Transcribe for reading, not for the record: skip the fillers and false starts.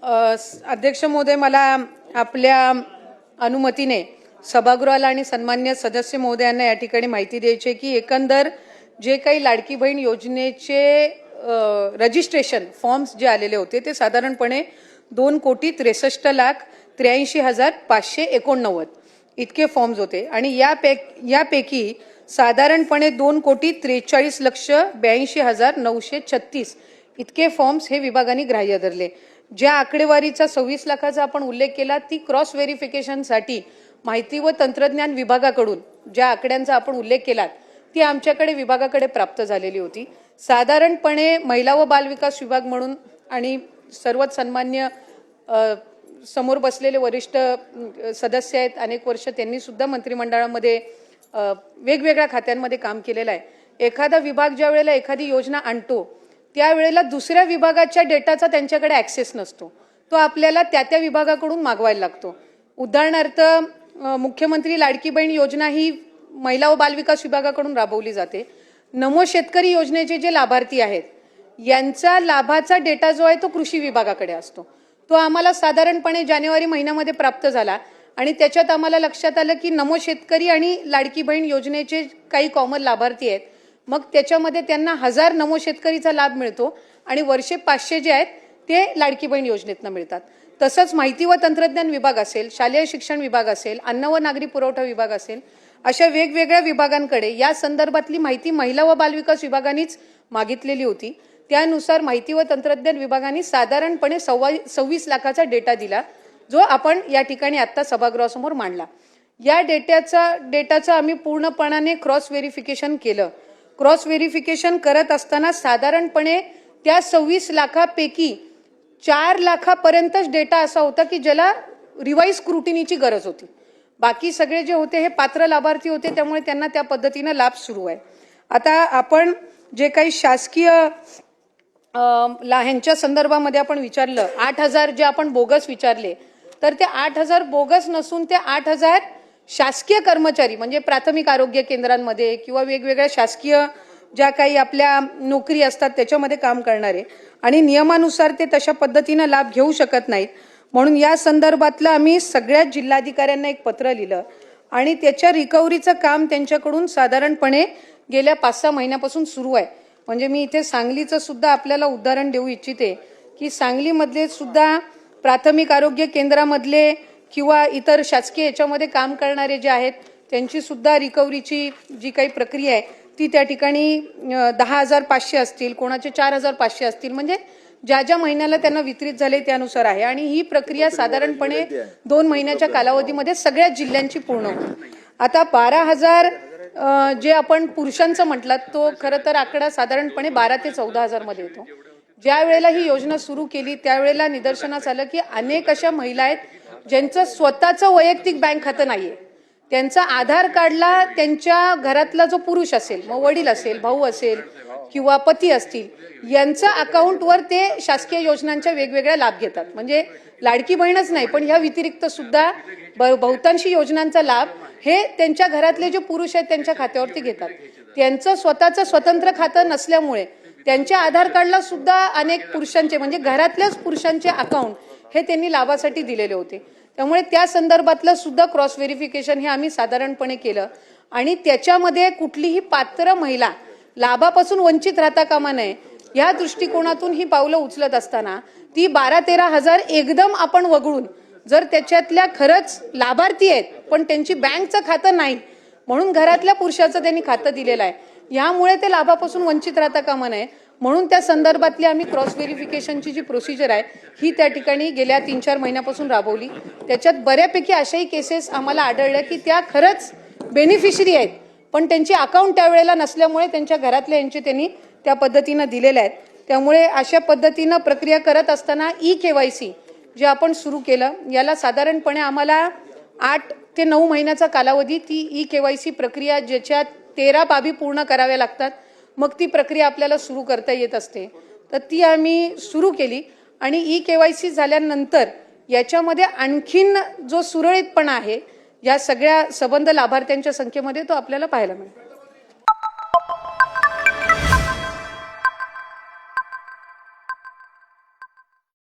अध्यक्ष महोदय, मला आपल्या अनुमतीने सभागृहाला आणि सन्मान्य सदस्य महोदयांना या ठिकाणी माहिती द्यायची आहे की एकंदर जे काही लाडकी बहीण योजनेचे रजिस्ट्रेशन फॉर्म्स जे आलेले होते ते साधारणपणे 2,63,83,589 इतके फॉर्म्स होते आणि यापैकी साधारणपणे 2,43,82,936 इतके फॉर्म्स हे विभागाने ग्राह्य धरले। ज्या आकडेवारीचा 26 लाखाचा आपण उल्लेख केला ती क्रॉस व्हेरिफिकेशनसाठी माहिती व तंत्रज्ञान विभागाकडून ज्या आकड्यांचा आपण उल्लेख केला ती आमच्याकडे विभागाकडे प्राप्त झालेली होती। साधारणपणे महिला व बालविकास विभाग म्हणून आणि सर्वच सन्मान्य समोर बसलेले वरिष्ठ सदस्य आहेत, अनेक वर्ष त्यांनी सुद्धा मंत्रिमंडळामध्ये वेगवेगळ्या खात्यांमध्ये काम केलेलं आहे। एखादा विभाग ज्या वेळेला एखादी योजना आणतो त्यावेळेला दुसऱ्या विभागाच्या डेटाचा त्यांच्याकडे ॲक्सेस नसतो, तो आपल्याला त्या विभागाकडून मागवायला लागतो। उदाहरणार्थ मुख्यमंत्री लाडकी बहीण योजना ही महिला व बालविकास विभागाकडून राबवली जाते। नमो शेतकरी योजनेचे जे लाभार्थी आहेत यांचा लाभाचा डेटा जो आहे तो कृषी विभागाकडे असतो। तो आम्हाला साधारणपणे जानेवारी महिन्यामध्ये प्राप्त झाला आणि त्याच्यात आम्हाला लक्षात आलं की नमो शेतकरी आणि लाडकी बहीण योजनेचे काही कॉमन लाभार्थी आहेत, मग त्याच्यामध्ये त्यांना 1000 नमो शेतकरीचा लाभ मिळतो आणि वर्षे 500 जे आहेत ते लाडकी बहीण योजनेतनं मिळतात। तसंच माहिती व तंत्रज्ञान विभाग असेल, शालेय शिक्षण विभाग असेल, अन्न व नागरी पुरवठा विभाग असेल, अशा वेगवेगळ्या विभागांकडे या संदर्भातली माहिती महिला व बालविकास विभागानेच मागितलेली होती। त्यानुसार माहिती व तंत्रज्ञान विभागाने साधारणपणे 26 लाखाचा डेटा दिला जो आपण या ठिकाणी आता सभागृहासमोर मांडला। या डेटाचं आम्ही पूर्णपणाने क्रॉस व्हेरिफिकेशन केलं। क्रॉस व्हेरिफिकेशन करत असताना साधारणपणे त्या 26 लाखापैकी 4 लाखापर्यंतच डेटा असा होता की ज्याला रिवाइज स्क्रुटिनीची गरज होती। बाकी सगळे जे होते हे पात्र लाभार्थी होते, त्यामुळे त्यांना त्या पद्धतीने लाभ सुरू आहे। आता आपण जे काही शासकीय ह्यांच्या संदर्भामध्ये आपण विचारलं 8,000 जे आपण बोगस विचारले तर ते 8,000 बोगस नसून ते 8,000 शासकीय कर्मचारी म्हणजे प्राथमिक आरोग्य केंद्रांमध्ये किंवा वेगवेगळ्या शासकीय ज्या काही आपल्या नोकरी असतात त्याच्यामध्ये काम करणारे आणि नियमानुसार ते तशा पद्धतीने लाभ घेऊ शकत नाहीत। म्हणून या संदर्भातलं आम्ही सगळ्या जिल्हाधिकाऱ्यांना एक पत्र लिहिलं आणि त्याच्या रिकव्हरीचं काम त्यांच्याकडून साधारणपणे गेल्या 5-6 महिन्यापासून सुरू आहे। म्हणजे मी इथे सांगलीचं सुद्धा आपल्याला उदाहरण देऊ इच्छिते की सांगलीमधले सुद्धा प्राथमिक आरोग्य केंद्रामधले किंवा इतर शासकीय याच्यामध्ये काम करणारे जे आहेत त्यांची सुद्धा रिकव्हरीची जी काही प्रक्रिया आहे ती त्या ठिकाणी 10,500 असतील, कोणाचे 4,500 असतील, म्हणजे ज्या महिन्याला त्यांना वितरित झाले त्यानुसार आहे आणि ही प्रक्रिया साधारणपणे 2 महिन्याच्या कालावधीमध्ये सगळ्या जिल्ह्यांची पूर्ण होईल। आता 12,000 जे आपण पुरुषांचं म्हटलं तो खरं तर आकडा साधारणपणे 12 ते 14,000 मध्ये येतो। ज्या वेळेला ही योजना सुरू केली त्यावेळेला निदर्शनास आलं की अनेक अशा महिला आहेत ज्यांचं स्वतःचं वैयक्तिक बँक खातं नाहीये, त्यांचा आधार कार्डला त्यांच्या घरातला जो पुरुष असेल, मग वडील असेल, भाऊ असेल किंवा पती असतील, यांच्या अकाउंटवर ते शासकीय योजनांच्या वेगवेगळ्या लाभ घेतात। म्हणजे लाडकी बहीणच नाही पण ह्या व्यतिरिक्त सुद्धा बहुतांशी योजनांचा लाभ हे त्यांच्या घरातले जे पुरुष आहेत त्यांच्या खात्यावरती घेतात। त्यांचं स्वतःचं स्वतंत्र खातं नसल्यामुळे त्यांच्या आधार कार्डला सुद्धा अनेक पुरुषांचे म्हणजे घरातल्याच पुरुषांचे अकाउंट हे त्यांनी लाभासाठी दिलेले होते। त्यामुळे त्या संदर्भातलं सुद्धा क्रॉस व्हेरिफिकेशन हे आम्ही साधारणपणे केलं आणि त्याच्यामध्ये कुठलीही पात्र महिला लाभापासून वंचित राहता कामा नये या दृष्टिकोनातून ही पावलं उचलत असताना ती 12-13 हजार एकदम आपण वगळून जर त्याच्यातल्या खरंच लाभार्थी आहेत पण त्यांची बँकचं खातं नाही म्हणून घरातल्या पुरुषाचं त्यांनी खातं दिलेलं आहे, यामुळे ते लाभापासून वंचित राहता कामा नये म्हणून त्या संदर्भातली आम्ही क्रॉस व्हेरिफिकेशनची जी प्रोसिजर आहे ही त्या ठिकाणी गेल्या 3-4 महिन्यापासून राबवली। त्याच्यात बऱ्यापैकी अशाही केसेस आम्हाला आढळल्या की त्या खरंच बेनिफिशरी आहेत पण त्यांची अकाउंट त्यावेळेला नसल्यामुळे त्यांच्या घरातल्या यांचे त्यांनी त्या पद्धतीनं दिलेल्या आहेत। त्यामुळे अशा पद्धतीनं प्रक्रिया करत असताना ई-KYC जे आपण सुरू केलं याला साधारणपणे आम्हाला 8 ते 9 महिन्याचा कालावधी ती ई-KYC प्रक्रिया ज्याच्यात 13 बाबी पूर्ण कराव्या लागतात मग ती प्रक्रिया आपल्याला सुरू करता येत असते, तर ती आम्ही सुरू केली आणि ई-KYC झाल्यानंतर याच्यामध्ये आणखीन जो सुरळीतपणा आहे या सगळ्या सबंध लाभार्थ्यांच्या संख्येमध्ये तो आपल्याला पाहायला मिळेल।